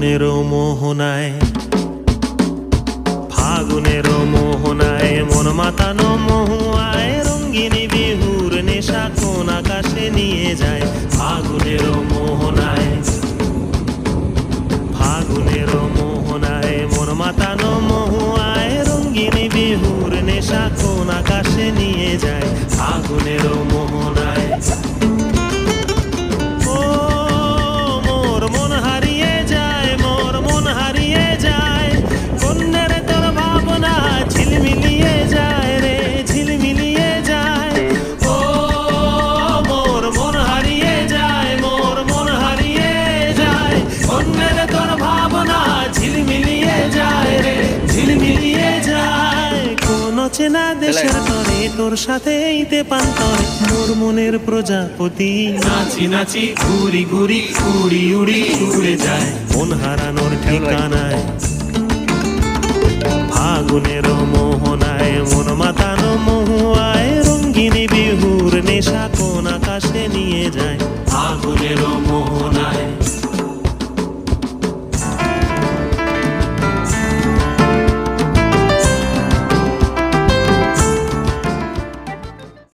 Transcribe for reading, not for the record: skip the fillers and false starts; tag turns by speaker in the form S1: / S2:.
S1: ফাগুনের মোহনায়, ফাগুনের মোহনায় মন মাতানো মহুয়ায় রঙ্গিনী বিহুর নেশা কোন আকাশে নিয়ে যায়। ফাগুনের মোহনায়, ফাগুনের মোহনায় মন মাতানো মহুয়ায় রঙ্গিনী বিহুর নেশা কোন আকাশে নিয়ে যায়। ফাগুনের মোহনায় চেনা দেশের তরে তোর সাথে ইতে পান্তরে মোর মনের প্রজাপতি নাচি নাচি ঘুরি ঘুরি উড়ি উড়ি উড়ে যায় মন হারানোর ঠিকানায়। ফাগুনের মোহনায় মন মাতানো মহুয়ায় রঙ্গিনী বিহুর নেশা কোন আকাশে নিয়ে যায়। ফাগুনের